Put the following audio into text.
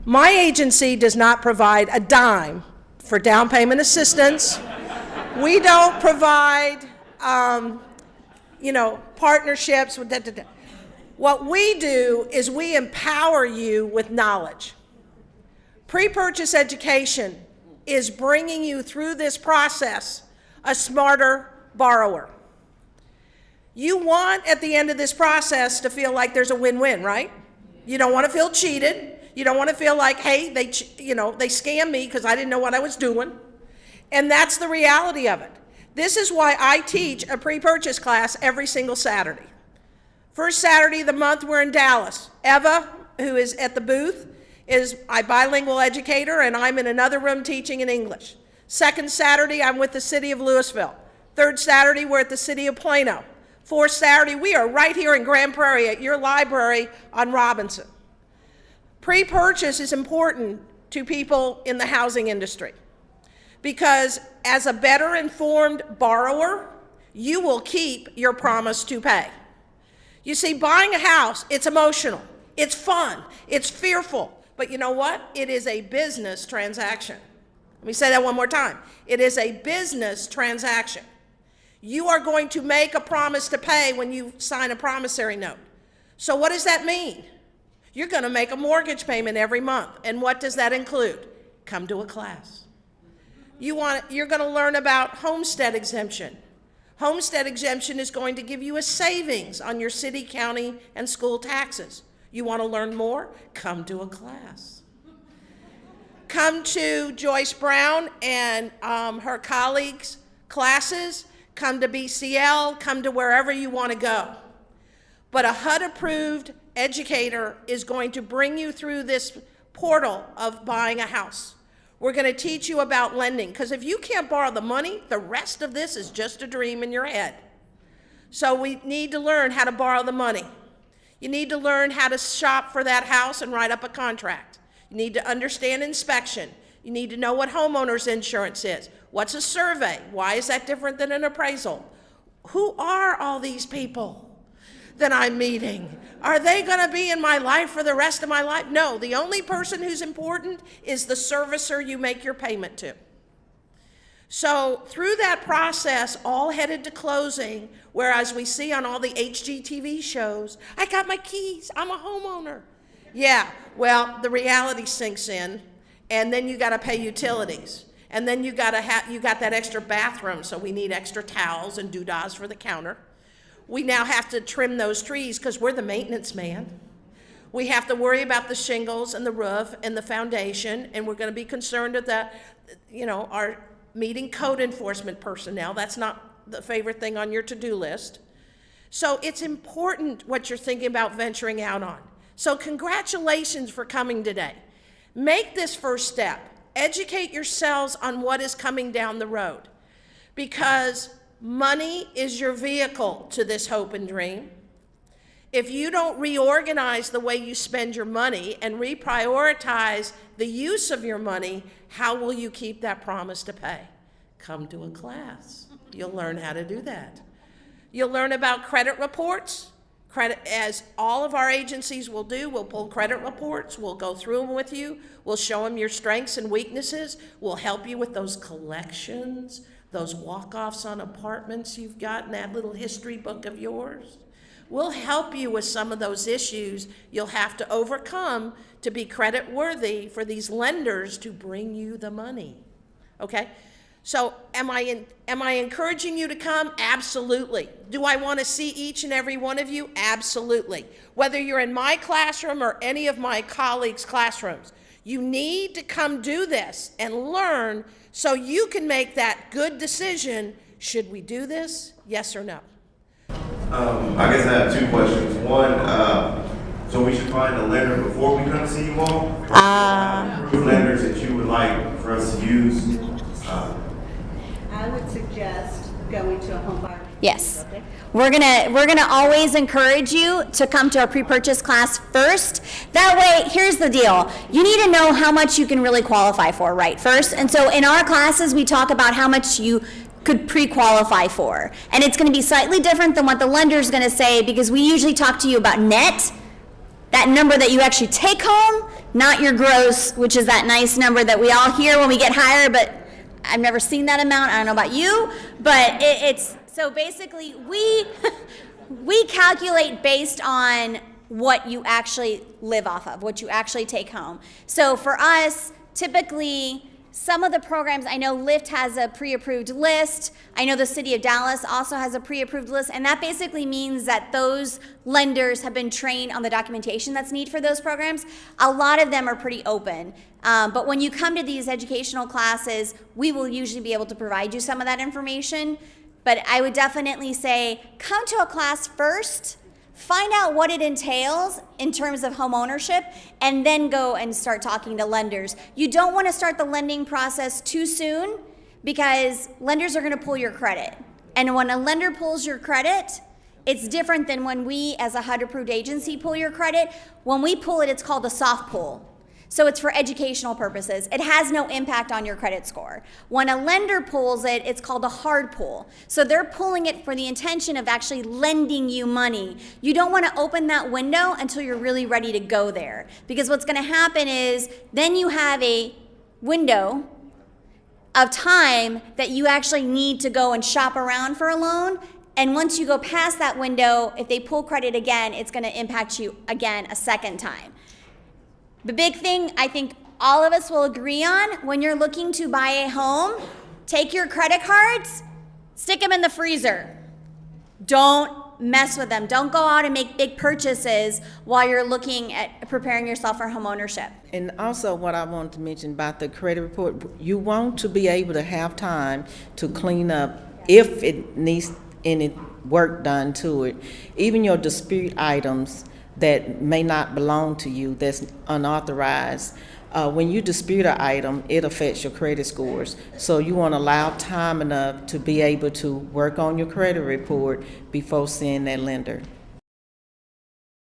My agency does not provide a dime for down payment assistance. We don't provide, partnerships with that. What we do is we empower you with knowledge. Pre-purchase education is bringing you through this process a smarter borrower. You want, at the end of this process, to feel like there's a win-win, right? You don't want to feel cheated. You don't want to feel like, hey, they scammed me because I didn't know what I was doing. And that's the reality of it. This is why I teach a pre-purchase class every single Saturday. First Saturday of the month, we're in Dallas. Eva, who is at the booth, is a bilingual educator, and I'm in another room teaching in English. Second Saturday, I'm with the city of Louisville. Third Saturday, we're at the city of Plano. Fourth Saturday, we are right here in Grand Prairie at your library on Robinson. Pre-purchase is important to people in the housing industry because as a better informed borrower, you will keep your promise to pay. You see, buying a house, it's emotional, it's fun, it's fearful, but you know what? It is a business transaction. Let me say that one more time. It is a business transaction. You are going to make a promise to pay when you sign a promissory note. So what does that mean? You're going to make a mortgage payment every month. And what does that include? Come to a class. You're going to learn about homestead exemption. Homestead exemption is going to give you a savings on your city, county, and school taxes. You want to learn more? Come to a class. Come to Joyce Brown and her colleagues' classes. Come to BCL. Come to wherever you want to go. But a HUD-approved educator is going to bring you through this portal of buying a house. We're going to teach you about lending, because if you can't borrow the money, the rest of this is just a dream in your head. So we need to learn how to borrow the money. You need to learn how to shop for that house and write up a contract. You need to understand inspection. You need to know what homeowner's insurance is. What's a survey? Why is that different than an appraisal? Who are all these people that I'm meeting? Are they going to be in my life for the rest of my life? No, the only person who's important is the servicer you make your payment to. So through that process, all headed to closing, whereas we see on all the HGTV shows, I got my keys, I'm a homeowner. Yeah, well, the reality sinks in, and then you got to pay utilities. And then you got that extra bathroom, so we need extra towels and doodahs for the counter. We now have to trim those trees because we're the maintenance man. We have to worry about the shingles and the roof and the foundation, and we're going to be concerned with our meeting code enforcement personnel. That's not the favorite thing on your to-do list. So it's important what you're thinking about venturing out on. So congratulations for coming today. Make this first step. Educate yourselves on what is coming down the road, because money is your vehicle to this hope and dream. If you don't reorganize the way you spend your money and reprioritize the use of your money, how will you keep that promise to pay? Come to a class. You'll learn how to do that. You'll learn about credit reports. Credit, as all of our agencies will do, we'll pull credit reports, we'll go through them with you, we'll show them your strengths and weaknesses, we'll help you with those collections, those walk-offs on apartments you've got in that little history book of yours. We'll help you with some of those issues you'll have to overcome to be credit worthy for these lenders to bring you the money. Okay? So am I encouraging you to come? Absolutely. Do I want to see each and every one of you? Absolutely. Whether you're in my classroom or any of my colleagues' classrooms, you need to come do this and learn so you can make that good decision. Should we do this? Yes or no? I guess I have two questions. One, so we should find a lender before we come to see you all? Approved lenders that you would like for us to use? I would suggest going to a Homebuyer. Yes. Okay. We're gonna always encourage you to come to our pre-purchase class first. That way, here's the deal. You need to know how much you can really qualify for, right, first. And so in our classes, we talk about how much you could pre-qualify for. And it's gonna be slightly different than what the lender's gonna say, because we usually talk to you about net. that number that you actually take home, not your gross, which is that nice number that we all hear when we get hired, but I've never seen that amount. I don't know about you, but it's, so basically we calculate based on what you actually live off of, what you actually take home. So for us, typically, some of the programs, I know Lyft has a pre-approved list. I know the city of Dallas also has a pre-approved list, and that basically means that those lenders have been trained on the documentation that's needed for those programs. A lot of them are pretty open. But when you come to these educational classes, we will usually be able to provide you some of that information. But I would definitely say, come to a class first, find out what it entails in terms of home ownership, and then go and start talking to lenders. You don't want to start the lending process too soon because lenders are going to pull your credit. And when a lender pulls your credit, it's different than when we, as a HUD-approved agency, pull your credit. When we pull it, it's called a soft pull. So it's for educational purposes. It has no impact on your credit score. When a lender pulls it, it's called a hard pull. So they're pulling it for the intention of actually lending you money. You don't want to open that window until you're really ready to go there. Because what's going to happen is then you have a window of time that you actually need to go and shop around for a loan. And once you go past that window, if they pull credit again, it's going to impact you again a second time. The big thing I think all of us will agree on when you're looking to buy a home, take your credit cards, stick them in the freezer. Don't mess with them. Don't go out and make big purchases while you're looking at preparing yourself for home ownership. And also what I wanted to mention about the credit report, you want to be able to have time to clean up if it needs any work done to it. Even your dispute items that may not belong to you, that's unauthorized. When you dispute an item, it affects your credit scores. So you want to allow time enough to be able to work on your credit report before seeing that lender.